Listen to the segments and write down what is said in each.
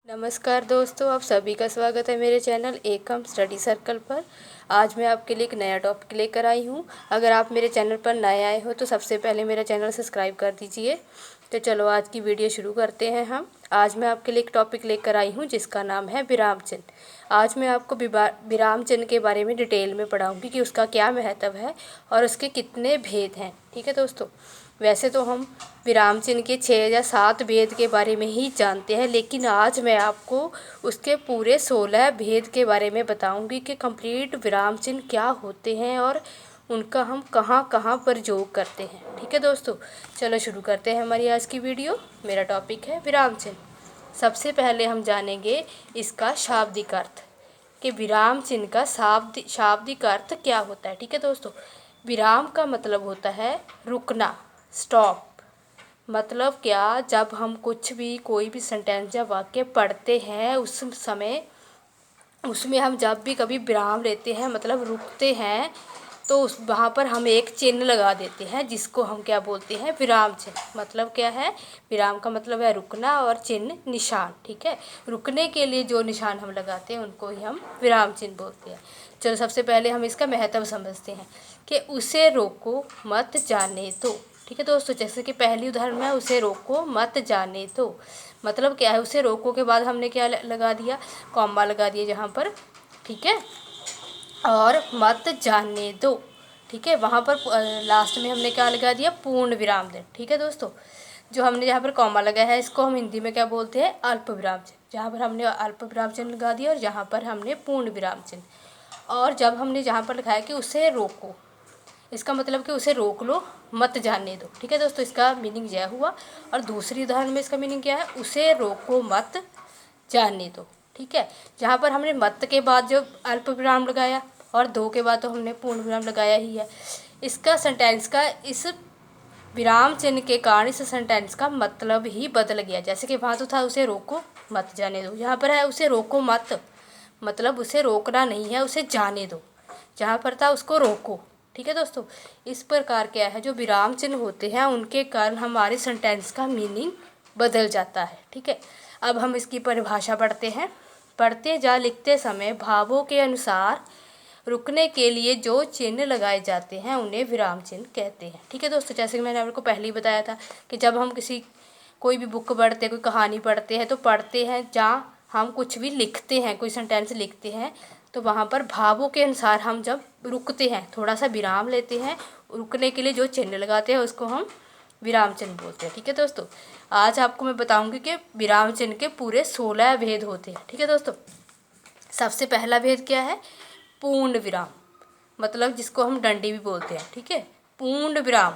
नमस्कार दोस्तों, आप सभी का स्वागत है मेरे चैनल एकम स्टडी सर्कल पर। आज मैं आपके लिए एक नया टॉपिक लेकर आई हूँ। अगर आप मेरे चैनल पर नए आए हो तो सबसे पहले मेरा चैनल सब्सक्राइब कर दीजिए। तो चलो आज की वीडियो शुरू करते हैं हम। आज मैं आपके लिए एक टॉपिक लेकर आई हूँ जिसका नाम है विराम चिन्ह। आज मैं आपको विराम चिन्ह के बारे में डिटेल में पढ़ाऊँगी कि उसका क्या महत्व है और उसके कितने भेद हैं। ठीक है दोस्तों, वैसे तो हम विराम चिन्ह के 6 या 7 भेद के बारे में ही जानते हैं, लेकिन आज मैं आपको उसके पूरे 16 भेद के बारे में बताऊंगी कि कंप्लीट विराम चिन्ह क्या होते हैं और उनका हम कहाँ कहाँ पर प्रयोग करते हैं। ठीक है दोस्तों, चलो शुरू करते हैं हमारी आज की वीडियो। मेरा टॉपिक है विराम चिन्ह। सबसे पहले हम जानेंगे इसका शाब्दिक अर्थ कि विराम चिन्ह का शाब्दिक अर्थ क्या होता है। ठीक है दोस्तों, विराम का मतलब होता है रुकना, स्टॉप। मतलब क्या, जब हम कोई भी सेंटेंस या वाक्य पढ़ते हैं उस समय उसमें हम जब भी कभी विराम लेते हैं मतलब रुकते हैं, तो उस वहाँ पर हम एक चिन्ह लगा देते हैं जिसको हम क्या बोलते हैं, विराम चिन्ह। मतलब क्या है, विराम का मतलब है रुकना और चिन्ह निशान। ठीक है, रुकने के लिए जो निशान हम लगाते हैं उनको ही हम विराम चिन्ह बोलते हैं। चलो सबसे पहले हम इसका महत्व समझते हैं कि उसे रोको मत जाने दो। ठीक है दोस्तों, जैसे कि पहली उदाहरण में उसे रोको मत जाने दो। मतलब क्या है, उसे रोको के बाद हमने क्या लगा दिया, कॉमा लगा दिया जहाँ पर। ठीक है, और मत जाने दो। ठीक है, वहाँ पर लास्ट में हमने क्या लगा दिया, पूर्ण विराम चिन्ह। ठीक है दोस्तों, जो हमने जहाँ पर कॉमा लगाया है इसको हम हिंदी में क्या बोलते हैं, अल्प विराम चिन्ह। जहाँ पर हमने अल्प विराम चिन्ह लगा दिया और जहाँ पर हमने पूर्ण विराम चिन्ह। और जब हमने जहाँ पर लिखा है कि उसे रोको, इसका मतलब कि उसे रोक लो, मत जाने दो। ठीक है दोस्तों, इसका मीनिंग यह हुआ। और दूसरी उदाहरण में इसका मीनिंग क्या है, उसे रोको मत जाने दो। ठीक है, जहाँ पर हमने मत के बाद जो अल्प विराम लगाया और दो के बाद तो हमने पूर्ण विराम लगाया ही है। इसका सेंटेंस का इस विराम चिन्ह के कारण इस सेंटेंस का मतलब ही बदल गया। जैसे कि वहाँ तो था उसे रोको मत जाने दो, यहाँ पर है उसे रोको मत, मतलब उसे रोकना नहीं है, उसे जाने दो। जहाँ पर था उसको रोको। ठीक है दोस्तों, इस प्रकार क्या है, जो विराम चिन्ह होते हैं उनके कारण हमारे सेंटेंस का मीनिंग बदल जाता है। ठीक है, अब हम इसकी परिभाषा पढ़ते हैं। पढ़ते जा लिखते समय भावों के अनुसार रुकने के लिए जो चिन्ह लगाए जाते हैं उन्हें विराम चिन्ह कहते हैं। ठीक है दोस्तों, जैसे कि मैंने आपको पहले ही बताया था कि जब हम कोई भी बुक पढ़ते हैं, कोई कहानी पढ़ते हैं, तो पढ़ते हैं जहाँ हम कुछ भी लिखते हैं, कोई सेंटेंस लिखते हैं, तो वहाँ पर भावों के अनुसार हम जब रुकते हैं, थोड़ा सा विराम लेते हैं, रुकने के लिए जो चिन्ह लगाते हैं उसको हम विराम चिन्ह बोलते हैं। ठीक है दोस्तों, आज आपको मैं बताऊंगी कि विराम चिन्ह के पूरे 16 भेद होते हैं। ठीक है दोस्तों, सबसे पहला भेद क्या है, पूर्ण विराम, मतलब जिसको हम डंडी भी बोलते हैं। ठीक है, पूर्ण विराम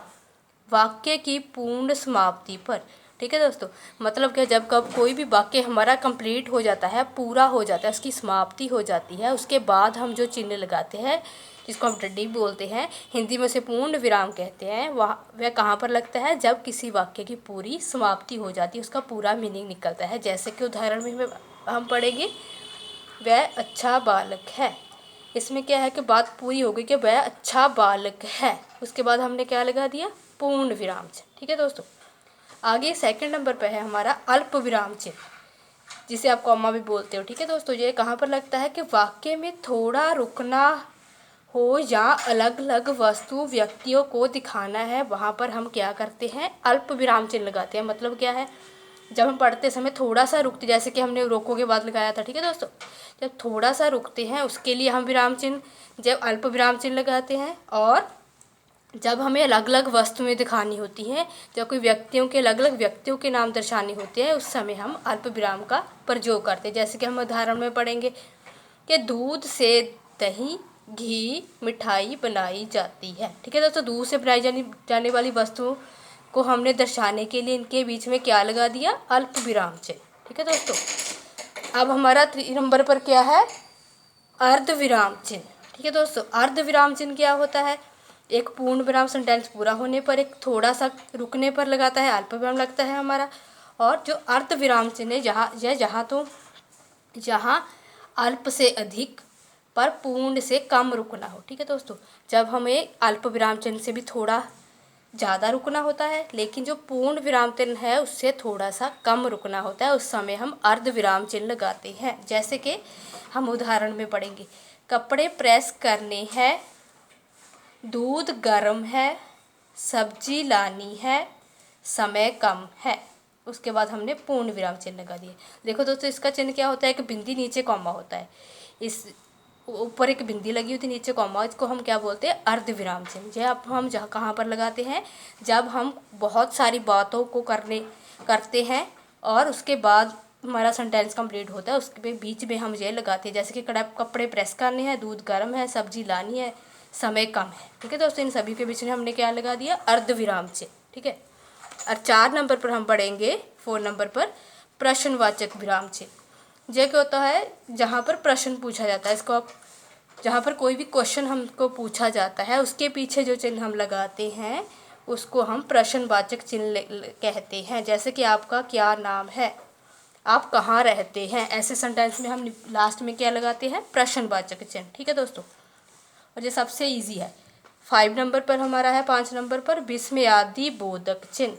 वाक्य की पूर्ण समाप्ति पर। ठीक है दोस्तों, मतलब क्या, जब कब कोई भी वाक्य हमारा कंप्लीट हो जाता है, पूरा हो जाता है, उसकी समाप्ति हो जाती है, उसके बाद हम जो चिन्ह लगाते हैं जिसको हम डंडी बोलते हैं, हिंदी में उसे पूर्ण विराम कहते हैं। वह कहाँ पर लगता है, जब किसी वाक्य की पूरी समाप्ति हो जाती है, उसका पूरा मीनिंग निकलता है। जैसे कि उदाहरण में हम पढ़ेंगे, वह अच्छा बालक है। इसमें क्या है कि बात पूरी हो गई कि वह अच्छा बालक है, उसके बाद हमने क्या लगा दिया, पूर्ण विराम चिन्ह। ठीक है दोस्तों, आगे सेकंड नंबर पे है हमारा अल्प विराम चिन्ह, जिसे आप कॉमा भी बोलते हो। ठीक है दोस्तों, ये कहाँ पर लगता है कि वाक्य में थोड़ा रुकना हो या अलग अलग वस्तु व्यक्तियों को दिखाना है, वहाँ पर हम क्या करते हैं, अल्प विराम चिन्ह लगाते हैं। मतलब क्या है, जब हम पढ़ते समय थोड़ा सा रुकते, जैसे कि हमने रोको के बाद लगाया था। ठीक है दोस्तों, जब थोड़ा सा रुकते हैं उसके लिए हम विराम चिन्ह, जब अल्प विराम चिन्ह लगाते हैं। और जब हमें अलग अलग वस्तुएं दिखानी होती हैं, जब कोई व्यक्तियों के अलग अलग व्यक्तियों के नाम दर्शाने होते हैं, उस समय हम अल्प विराम का प्रयोग करते हैं। जैसे कि हम उदाहरण में पढ़ेंगे कि दूध से दही घी मिठाई बनाई जाती है। ठीक है दोस्तों, दूध से बनाई जाने वाली वस्तुओं को हमने दर्शाने के लिए इनके बीच में क्या लगा दिया, अल्प विराम चिन्ह। ठीक है दोस्तों, अब हमारा 3 नंबर पर क्या है, अर्ध विराम चिन्ह। ठीक है दोस्तों, अर्ध विराम चिन्ह क्या होता है, एक पूर्ण विराम सेंटेंस पूरा होने पर एक थोड़ा सा रुकने पर लगाता है, अल्प विराम लगता है हमारा। और जो अर्ध विराम चिन्ह है, जहाँ अल्प से अधिक पर पूर्ण से कम रुकना हो। ठीक है दोस्तों, जब हमें अल्प विराम चिन्ह से भी थोड़ा ज़्यादा रुकना होता है, लेकिन जो पूर्ण विराम चिन्ह है उससे थोड़ा सा कम रुकना होता है, उस समय हम अर्ध विराम चिन्ह लगाते हैं। जैसे कि हम उदाहरण में पढ़ेंगे, कपड़े प्रेस करने हैं, दूध गर्म है, सब्जी लानी है, समय कम है। उसके बाद हमने पूर्ण विराम चिन्ह लगा दिए। देखो दोस्तों, इसका चिन्ह क्या होता है, एक बिंदी नीचे कॉमा होता है, इस ऊपर एक बिंदी लगी होती है, नीचे कॉमा, इसको हम क्या बोलते हैं, अर्ध विराम चिन्ह। जब हम जहाँ कहाँ पर लगाते हैं, जब हम बहुत सारी बातों को करते हैं और उसके बाद हमारा सेंटेंस कंप्लीट होता है, उसके बीच में हम ये लगाते हैं। जैसे कि कपड़े प्रेस करने हैं, दूध गर्म है, सब्जी लानी है, समय कम है। ठीक है दोस्तों, इन सभी के बीच में हमने क्या लगा दिया, अर्ध विराम चिन्ह। ठीक है। और 4 नंबर पर हम पढ़ेंगे, 4 नंबर पर प्रश्नवाचक विराम चिन्ह। यह क्या होता है, जहाँ पर प्रश्न पूछा जाता है, इसको आप जहाँ पर कोई भी क्वेश्चन हमको पूछा जाता है उसके पीछे जो चिन्ह हम लगाते हैं उसको हम प्रश्नवाचक चिन्ह कहते हैं। जैसे कि आपका क्या नाम है, आप कहाँ रहते हैं, ऐसे सेंटेंस में हम लास्ट में क्या लगाते हैं, प्रश्नवाचक चिन्ह। ठीक है दोस्तों, और ये सबसे ईजी है। 5 नंबर पर हमारा है, 5 नंबर पर विस्मयादि बोधक चिन्ह।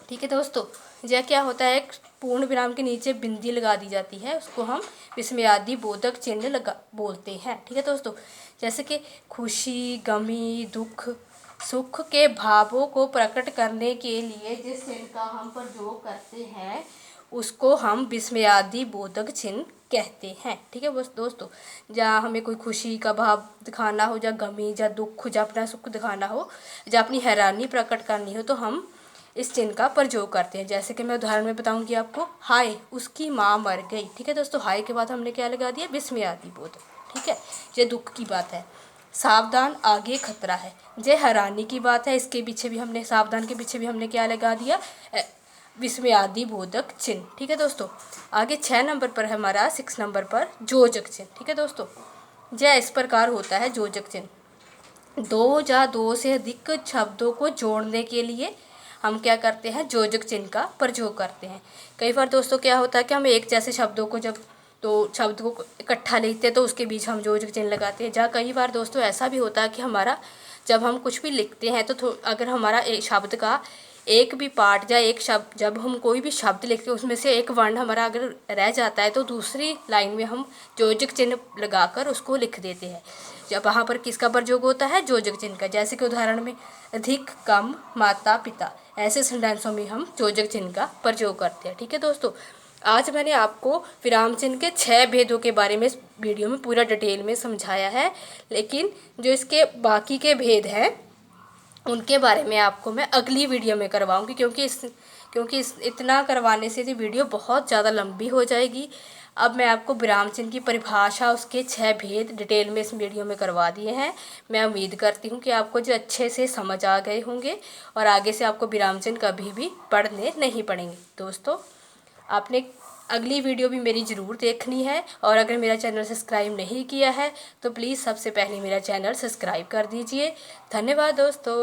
ठीक है दोस्तों, यह क्या होता है, एक पूर्ण विराम के नीचे बिंदी लगा दी जाती है, उसको हम विस्मयादि बोधक चिन्ह बोलते हैं। ठीक है दोस्तों, जैसे कि खुशी, गमी, दुख, सुख के भावों को प्रकट करने के लिए जिस चिन्ह का हम प्रयोग करते हैं उसको हम विस्मयादि बोधक चिन्ह कहते हैं। ठीक है बस दोस्तों, जहाँ हमें कोई खुशी का भाव दिखाना हो, या गमी, या दुख, या अपना सुख दिखाना हो, या अपनी हैरानी प्रकट करनी हो, तो हम इस चिन्ह का प्रयोग करते हैं। जैसे कि मैं उदाहरण में बताऊंगी आपको, हाय उसकी माँ मर गई। ठीक है दोस्तों, हाय के बाद हमने क्या लगा दिया, विस्मयादि बोधक। ठीक है, ये दुख की बात है। सावधान आगे खतरा है, ये हैरानी की बात है, इसके पीछे भी हमने, सावधान के पीछे भी हमने क्या लगा दिया, विस्मयादि बोधक चिन्ह। ठीक है दोस्तों, आगे 6 नंबर पर है हमारा, 6 नंबर पर योजक चिन्ह। ठीक है दोस्तों, यह इस प्रकार होता है योजक चिन्ह, 2 या 2 से अधिक शब्दों को जोड़ने के लिए हम क्या करते हैं, योजक चिन्ह का प्रयोग करते हैं। कई बार दोस्तों क्या होता है कि हम एक जैसे शब्दों को जब शब्द को इकट्ठा लिखते हैं तो उसके बीच हम योजक चिन्ह लगाते हैं। जहाँ कई बार दोस्तों ऐसा भी होता है कि हमारा जब हम कुछ भी लिखते हैं तो अगर हमारा एक शब्द का एक भी पार्ट या एक शब्द, जब हम कोई भी शब्द लिखते हैं उसमें से एक वर्ण हमारा अगर रह जाता है तो दूसरी लाइन में हम योजक चिन्ह लगाकर उसको लिख देते हैं। जब वहाँ पर किसका प्रयोग होता है, योजक चिन्ह का। जैसे कि उदाहरण में अधिक, कम, माता पिता, ऐसे सेंटेंसों में हम योजक चिन्ह का प्रयोग करते हैं। ठीक है दोस्तों, आज मैंने आपको विराम चिन्ह के 6 भेदों के बारे में इस वीडियो में पूरा डिटेल में समझाया है, लेकिन जो इसके बाकी के भेद हैं उनके बारे में आपको मैं अगली वीडियो में करवाऊंगी, क्योंकि इतना करवाने से ये वीडियो बहुत ज़्यादा लंबी हो जाएगी। अब मैं आपको विराम चिन्ह की परिभाषा, उसके 6 भेद डिटेल में इस वीडियो में करवा दिए हैं। मैं उम्मीद करती हूँ कि आपको जो अच्छे से समझ आ गए होंगे और आगे से आपको विराम चिन्ह कभी भी पढ़ने नहीं पड़ेंगे। दोस्तों, आपने अगली वीडियो भी मेरी ज़रूर देखनी है, और अगर मेरा चैनल सब्सक्राइब नहीं किया है तो प्लीज़ सबसे पहले मेरा चैनल सब्सक्राइब कर दीजिए। धन्यवाद दोस्तों।